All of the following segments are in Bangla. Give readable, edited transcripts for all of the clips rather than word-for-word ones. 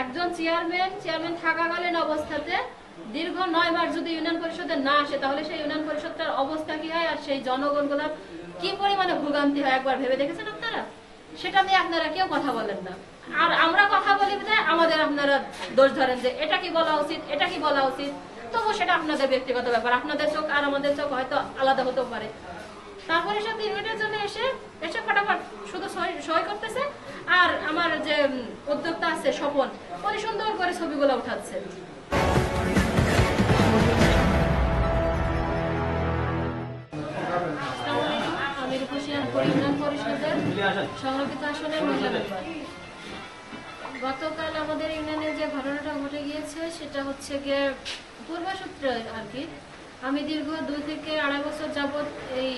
একজন চেয়ারম্যান থাকাকালীন অবস্থাতে দীর্ঘ 9 মাস যদি ইউনিয়ন পরিষদে না আসে তাহলে সেই ইউনিয়ন পরিষদটার অবস্থা কি হয় আর সেই জনগণগুলোর কি পরিমাণে ভোগান্তি হয় একবার ভেবে দেখেছেন আপনারা? সেটা নিয়ে আপনারা কেউ কথা বলেন না। আর আমরা কথা বলি যে আমাদের আপনারা দোষ ধরেন যে এটা কি বলা উচিত, এটা কি বলা উচিত। তবু সেটা আপনাদের ব্যক্তিগত ব্যাপার, আপনাদের চোখ আর আমাদের চোখ হয়তো আলাদা হতে পারে। তারপরে সে 3 মিনিটের জন্য এসে ফটাফট শুধু সই করতেছে, আর আমার যে উদ্যোক্তা আছে স্বপন, উনি সুন্দর করে ছবিগুলো উঠাচ্ছে। আমি ইউনিয়ন পরিষদের সংরক্ষিত আসনের মহিলা মেম্বার। গতকাল আমাদের ইউনিয়নে যে ঘটনাটা ঘটে গিয়েছে সেটা হচ্ছে গিয়ে পূর্বসূত্রে আর কি। আমি দীর্ঘ 2 থেকে 2.5 বছর যাবৎ এই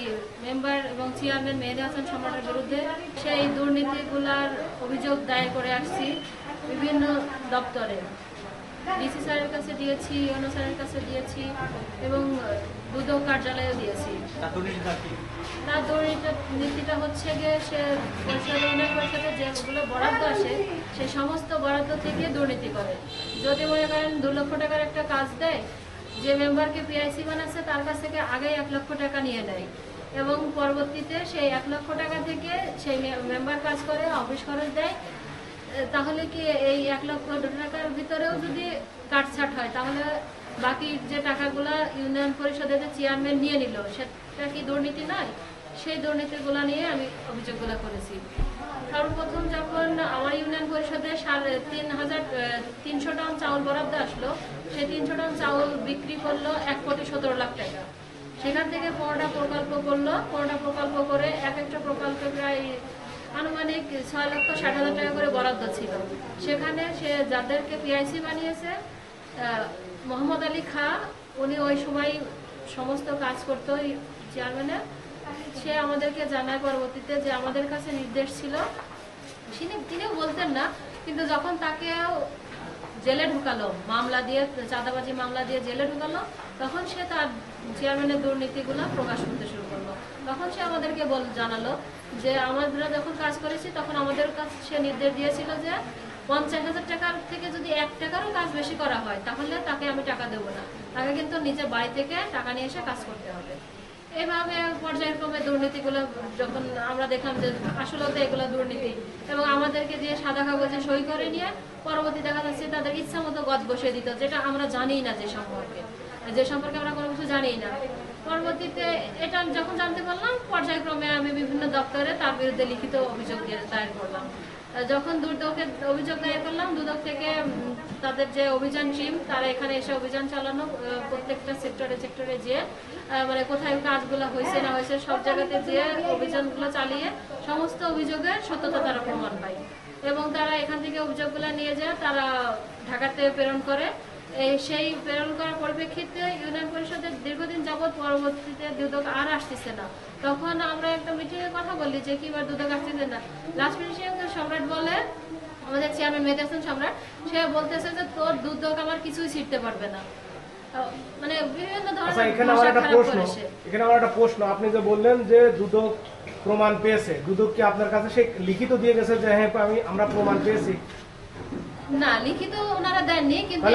মেম্বার এবং চেয়ারম্যান মেহেদী হাসান সম্রাটের বিরুদ্ধে সেই দুর্নীতিগুলার অভিযোগ দায়ের করে আসছি বিভিন্ন দপ্তরে। ডিসি স্যারের কাছে দিয়েছি, ইউনো স্যারের কাছে দিয়েছি এবং দুদক কার্যালয়ে দিয়েছি। তার দুর্নীতিটা হচ্ছে গিয়ে সে ইউনিয়ন পরিষদের যেগুলো বরাদ্দ আসে সেই সমস্ত বরাদ্দ থেকে দুর্নীতি করে। যদি মনে করেন 2 লক্ষ টাকার একটা কাজ দেয়, যে মেম্বারকে পিআইসি বানাচ্ছে তার কাছ থেকে আগেই 1 লক্ষ টাকা নিয়ে নেয় এবং পরবর্তীতে সেই 1 লক্ষ টাকা থেকে সেই মেম্বার কাজ করে অফিস খরচ দেয়। তাহলে কি এই 1 লক্ষ টাকার ভিতরেও যদি কাটছাট হয় তাহলে বাকি যে টাকাগুলা ইউনিয়ন পরিষদের চেয়ারম্যান নিয়ে নিল সেটা কি দুর্নীতি নয়? সেই দুর্নীতিগুলো নিয়ে আমি অভিযোগগুলো করেছি। সর্বপ্রথম যখন আমার ইউনিয়ন পরিষদে 3,300 টন চাউল বরাদ্দ আসলো, সেই 300 টন চাউল বিক্রি করলো 1,17,00,000 টাকা। সেখান থেকে 15টা প্রকল্প করলো, 15টা প্রকল্প করে এক একটা প্রকল্পে প্রায় আনুমানিক 6,60,000 টাকা করে বরাদ্দ ছিল। সেখানে সে যাদেরকে পিআইসি বানিয়েছে মোহাম্মদ আলী খা, উনি ওই সময় সমস্ত কাজ করতো চেয়ারম্যানের। সে আমাদেরকে জানায় পরবর্তীতে যে আমাদের কাছে নির্দেশ ছিল, তিনিও বলতেন না, কিন্তু যখন তাকে জেলে ঢুকালো মামলা দিয়ে, চাঁদাবাজি মামলা দিয়ে জেলে ঢুকালো, তখন সে তার চেয়ারম্যানের দুর্নীতিগুলো প্রকাশ করতে শুরু করলো। তখন সে আমাদেরকে জানালো যে আমরা যখন কাজ করেছি তখন আমাদের কাছে সে নির্দেশ দিয়েছিল যে 50,000 টাকার থেকে যদি 1 টাকারও কাজ বেশি করা হয় তাহলে তাকে আমি টাকা দেবো না, তাকে কিন্তু নিজের বাড়ি থেকে টাকা নিয়ে এসে কাজ করতে হবে। এভাবে পর্যায়ক্রমে দুর্নীতিগুলো যখন আমরা দেখলাম যে আসলে তো এগুলো দুর্নীতি, এবং আমাদেরকে যে সাদা কাগজে সই করে নিয়ে পরবর্তী দেখা যাচ্ছে তাদের ইচ্ছা মতো গজ বসিয়ে দিত, যেটা আমরা জানি না, যে সম্পর্কে আমরা কোনো কিছু জানি না। পরবর্তীতে এটা যখন জানতে পারলাম, পর্যায়ক্রমে আমি বিভিন্ন দপ্তরে তার বিরুদ্ধে লিখিত অভিযোগ দায়ের করলাম। যখন দুদকের অভিযোগ দায়ের করলাম, দুদক থেকে তাদের যে অভিযান টিম তারা এখানে এসে অভিযান চালানো, প্রত্যেকটা সেক্টরে যেয়ে মানে কোথায় কাজগুলো হয়েছে না হয়েছে সব জায়গাতে যেয়ে অভিযানগুলো চালিয়ে সমস্ত অভিযোগের সত্যতা তারা প্রমাণ পায় এবং তারা এখান থেকে অভিযোগগুলো নিয়ে যায় তারা ঢাকাতে প্রেরণ করে। সেই প্রেরণ করার পরিপ্রেক্ষিতে ইউনিয়ন পরিষদের দীর্ঘদিন যাবৎ পরবর্তীতে দুদক আর আসতেছে না। তখন আমরা একটা মিটিংয়ে কথা বলি যে কিবার দুদক আসতেছে না। লাস্ট মিটিংয়ে সম্রাট বলে, আমাদের চেয়ারম্যান মেহেদী হাসান সম্রাট, সে বলতেছে যে তোর দুদক আমার কিছুই ছিটতে পারবে না। মানে বিভিন্ন ধরনের এখানে আমার একটা প্রশ্ন, আপনি যে বললেন যে দুদক প্রমাণ পেয়েছে, দুদক কি আপনার কাছে সে লিখিত দিয়ে গেছে যে হ্যাঁ আমরা প্রমাণ পেয়েছি? না, লিখিত ওনারা দেননি, কিন্তু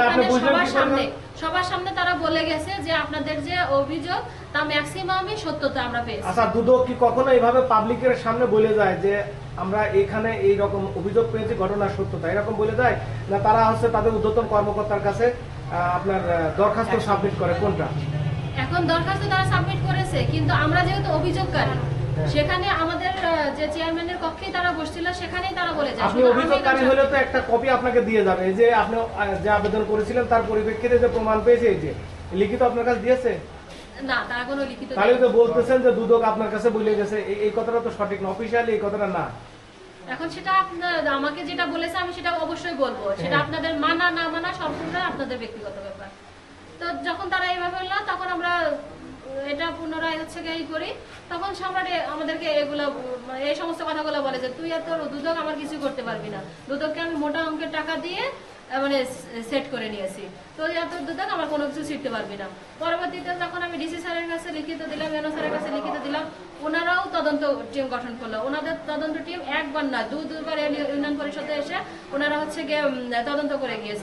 সবার সামনে তারা বলে গেছে যে আপনাদের যে অভিযোগ তা ম্যাক্সিমামই সত্যতা আমরা পেয়েছি। আচ্ছা, দুদক কি কখনো এইভাবে পাবলিকের সামনে বলে যায় যে আমরা এখানে এই রকম অভিযোগ পেয়েছি, ঘটনার সত্যতা এরকম বলে যায়, না তারা হচ্ছে তাদের ঊর্ধ্বতন কর্মকর্তার কাছে আপনার দরখাস্ত সাবমিট করে? কোনটা? এখন দরখাস্ত তারা সাবমিট করেছে, কিন্তু আমরা যেহেতু অভিযোগকারী, সেখানে আমাদের যে চেয়ারম্যানের কক্ষে তারা বসছিল সেখানেই তারা বলে যায়। আপনি অভিযোগকারী হলে তো একটা কপি আপনাকে দিয়ে যাবে, এই যে আপনি যে আবেদন করেছিলেন তার পরিপ্রেক্ষিতে যে প্রমাণ পেয়েছে, এই যে লিখিত আপনার কাছে দিয়েছে? না, তারা কোনো লিখিত। তাহলে তো বলতেছেন যে দুদক আপনার কাছে বলে গেছে, এই কথাটা তো সঠিক না, অফিশিয়ালি এই কথাটা না। এখন সেটা আপনার আমাকে যেটা বলেছে আমি সেটা অবশ্যই বলবো, সেটা আপনাদের মানা না মানা সম্পূর্ণ আপনাদের ব্যক্তিগত ব্যাপার। তো যখন তারা এইভাবে বললো তখন আমরা এটা পুনরায় হচ্ছে এই করি, তখন সম্রাট আমাদেরকে এগুলো এই সমস্ত কথাগুলো বলে যে তুই আর তোর দুদক আমার কিছু করতে পারবি না, দুদককে আমি মোটা অঙ্কের টাকা দিয়ে মানে সেট করে নিয়েছি। তো এত দেখ আমার কোনো কিছু শিখতে পারবি না। পরবর্তীতে যখন আমি ডিসি স্যারের কাছে লিখিত দিলাম, এনও স্যারের কাছে লিখিত দিলাম, ওনারাও তদন্ত টিম গঠন করলো। ওনাদের তদন্ত টিম একবার না দুবার ইউনিয়ন পরিষদে এসে ওনারা হচ্ছে গিয়ে তদন্ত করে গিয়েছে।